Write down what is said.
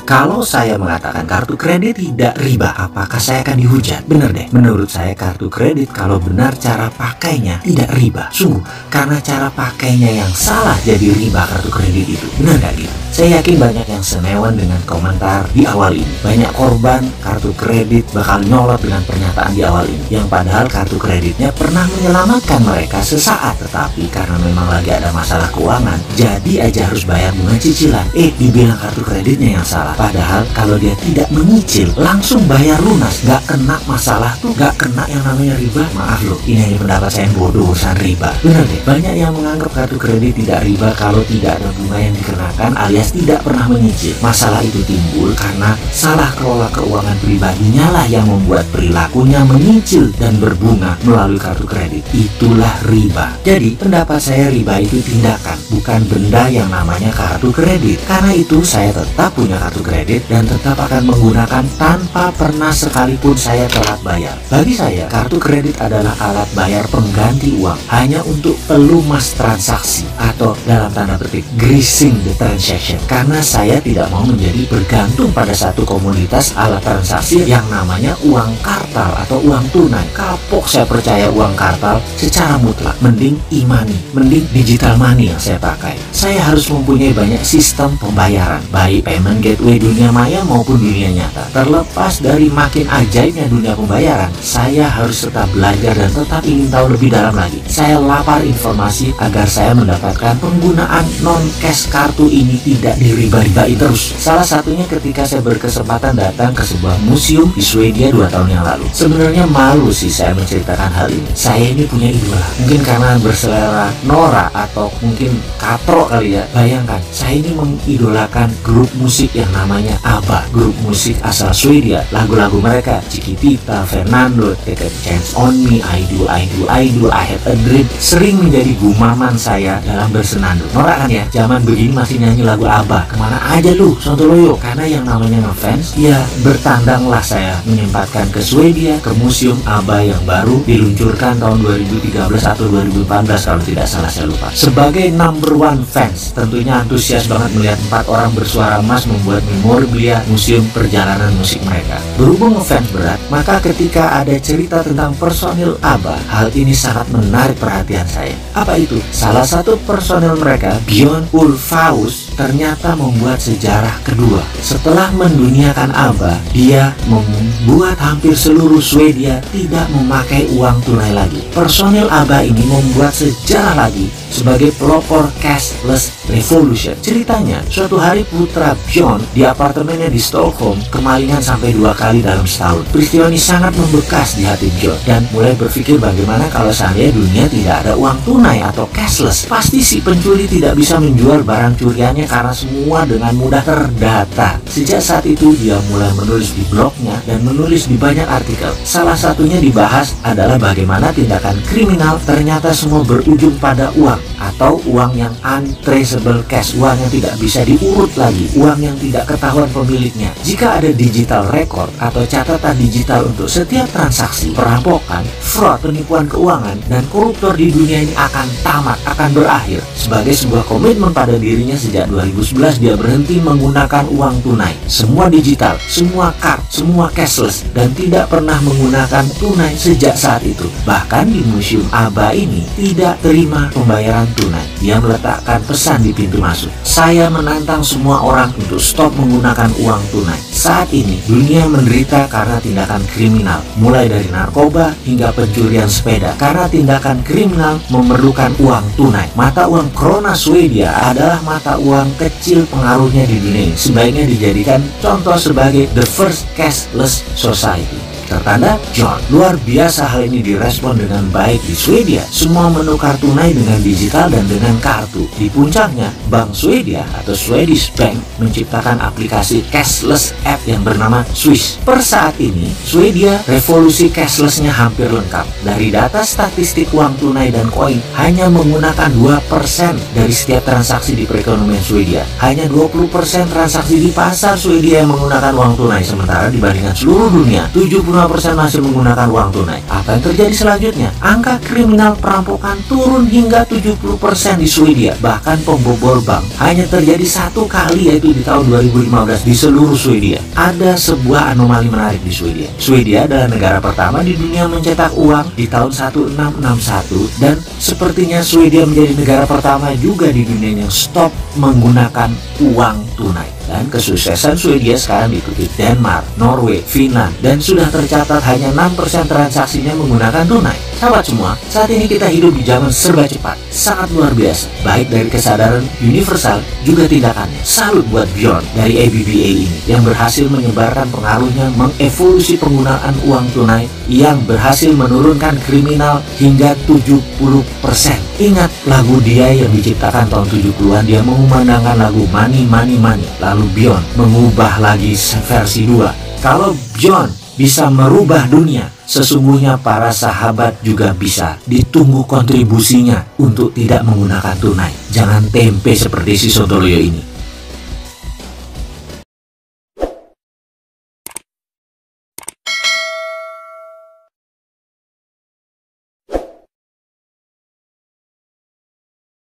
Kalau saya mengatakan kartu kredit tidak riba, apakah saya akan dihujat? Bener deh, menurut saya kartu kredit kalau benar cara pakainya tidak riba. Sungguh, karena cara pakainya yang salah jadi riba kartu kredit itu. Bener gak gitu? Saya yakin banyak yang senewan dengan komentar di awal ini. Banyak korban kartu kredit bakal nyolot dengan pernyataan di awal ini, yang padahal kartu kreditnya pernah menyelamatkan mereka sesaat, tetapi karena memang lagi ada masalah keuangan, jadi aja harus bayar bunga cicilan. Dibilang kartu kreditnya yang salah. Padahal kalau dia tidak menyicil, langsung bayar lunas, gak kena masalah tuh, gak kena yang namanya riba. Maaf loh, ini hanya pendapat saya yang bodoh urusan riba. Bener deh, banyak yang menganggap kartu kredit tidak riba kalau tidak ada bunga yang dikenakan alias tidak pernah menyicil. Masalah itu timbul karena salah kelola keuangan pribadinya lah yang membuat perilakunya menyicil dan berbunga melalui kartu kredit. Itulah riba. Jadi pendapat saya riba itu tindakan, bukan benda yang namanya kartu kredit. Karena itu saya tetap punya kartu kredit dan tetap akan menggunakan tanpa pernah sekalipun saya telat bayar. Bagi saya, kartu kredit adalah alat bayar pengganti uang, hanya untuk pelumas transaksi atau dalam tanda petik greasing the transaction. Karena saya tidak mau menjadi bergantung pada satu komoditas alat transaksi yang namanya uang kartal atau uang tunai. Kapok saya percaya uang kartal secara mutlak. Mending e-money, mending digital money yang saya pakai. Saya harus mempunyai banyak sistem pembayaran, baik payment gateway dunia maya maupun dunia nyata. Terlepas dari makin ajaibnya dunia pembayaran, saya harus tetap belajar dan tetap ingin tahu lebih dalam lagi. Saya lapar informasi agar saya mendapatkan penggunaan non-cash kartu ini tidak diriba-ribai terus. Salah satunya ketika saya berkesempatan datang ke sebuah museum di Swedia 2 tahun yang lalu. Sebenarnya malu sih saya menceritakan hal ini. Saya ini punya idola. Mungkin karena berselera Nora atau mungkin katro kali ya. Bayangkan, saya ini mengidolakan grup musik yang namanya ABBA, grup musik asal Swedia. Lagu-lagu mereka, Chiquitita, Fernando, Take a Chance on Me, I Do, I Had a Dream, sering menjadi gumaman saya dalam bersenandung. Nora kan ya, zaman begini masih nyanyi lagu ABBA. Kemana aja lu, Sontoloyo? Karena yang namanya ngefans, ya bertandanglah saya menyempatkan ke Swedia, ke museum ABBA yang baru diluncurkan tahun 2013 atau 2014 kalau tidak salah, saya lupa. Sebagai number one fans, tentunya antusias banget melihat 4 orang bersuara emas membuat memorabilia museum perjalanan musik mereka. Berhubung ngefans berat, maka ketika ada cerita tentang personil ABBA, hal ini sangat menarik perhatian saya. Apa itu? Salah satu personil mereka, Björn Ulvaeus, ternyata membuat sejarah kedua. Setelah menduniakan ABBA, dia membuat hampir seluruh Swedia tidak memakai uang tunai lagi. Personil ABBA ini membuat sejarah lagi sebagai pelopor cashless revolution. Ceritanya, suatu hari putra Björn di apartemennya di Stockholm kemalingan sampai 2 kali dalam setahun. Peristiwa ini sangat membekas di hati Björn dan mulai berpikir bagaimana kalau seandainya dunia tidak ada uang tunai atau cashless. Pasti si pencuri tidak bisa menjual barang curiannya karena semua dengan mudah terdata. Sejak saat itu dia mulai menulis di blognya dan menulis di banyak artikel. Salah satunya dibahas adalah bagaimana tindakan kriminal ternyata semua berujung pada uang atau uang yang untraceable cash, uang yang tidak bisa diurut lagi, uang yang tidak ketahuan pemiliknya. Jika ada digital record atau catatan digital untuk setiap transaksi, perampokan, fraud, penipuan keuangan, dan koruptor di dunia ini akan tamat, akan berakhir. Sebagai sebuah komitmen pada dirinya sejak 2011 dia berhenti menggunakan uang tunai. Semua digital, semua card, semua cashless, dan tidak pernah menggunakan tunai sejak saat itu. Bahkan di museum ABBA ini tidak terima pembayaran tunai. Dia meletakkan pesan di pintu masuk. Saya menantang semua orang untuk stop menggunakan uang tunai. Saat ini dunia menderita karena tindakan kriminal, mulai dari narkoba hingga pencurian sepeda. Karena tindakan kriminal memerlukan uang tunai. Mata uang krona Swedia adalah mata uang kecil pengaruhnya di dunia ini. Sebaiknya dijadikan contoh sebagai the first cashless society. Tertanda John. Luar biasa hal ini direspon dengan baik di Swedia. Semua menukar tunai dengan digital dan dengan kartu. Di puncaknya, Bank Swedia atau Swedish Bank menciptakan aplikasi cashless app yang bernama Swish. Per saat ini, Swedia revolusi cashlessnya hampir lengkap. Dari data statistik uang tunai dan koin, hanya menggunakan 2% dari setiap transaksi di perekonomian Swedia. Hanya 20% transaksi di pasar Swedia yang menggunakan uang tunai. Sementara dibandingkan seluruh dunia, 70% 75% masih menggunakan uang tunai. Apa yang terjadi selanjutnya? Angka kriminal perampokan turun hingga 70% di Swedia. Bahkan pembobol bank hanya terjadi satu kali, yaitu di tahun 2015 di seluruh Swedia. Ada sebuah anomali menarik di Swedia. Swedia adalah negara pertama di dunia mencetak uang di tahun 1661, dan sepertinya Swedia menjadi negara pertama juga di dunia yang stop menggunakan uang tunai. Dan kesuksesan Swedia sekarang diikuti Denmark, Norway, Finland, dan sudah tercatat hanya 6% transaksinya menggunakan tunai. Sahabat semua, saat ini kita hidup di zaman serba cepat, sangat luar biasa, baik dari kesadaran universal juga tindakannya. Salut buat Bjorn dari ABBA ini yang berhasil menyebarkan pengaruhnya, mengevolusi penggunaan uang tunai yang berhasil menurunkan kriminal hingga 70%. Ingat lagu dia yang diciptakan tahun 70-an, dia mengumandangkan lagu Money Money Money. Lalu Bjorn mengubah lagi versi 2. Kalau Bjorn bisa merubah dunia, sesungguhnya para sahabat juga bisa. Ditunggu kontribusinya untuk tidak menggunakan tunai. Jangan tempe seperti si Sontoloyo ini.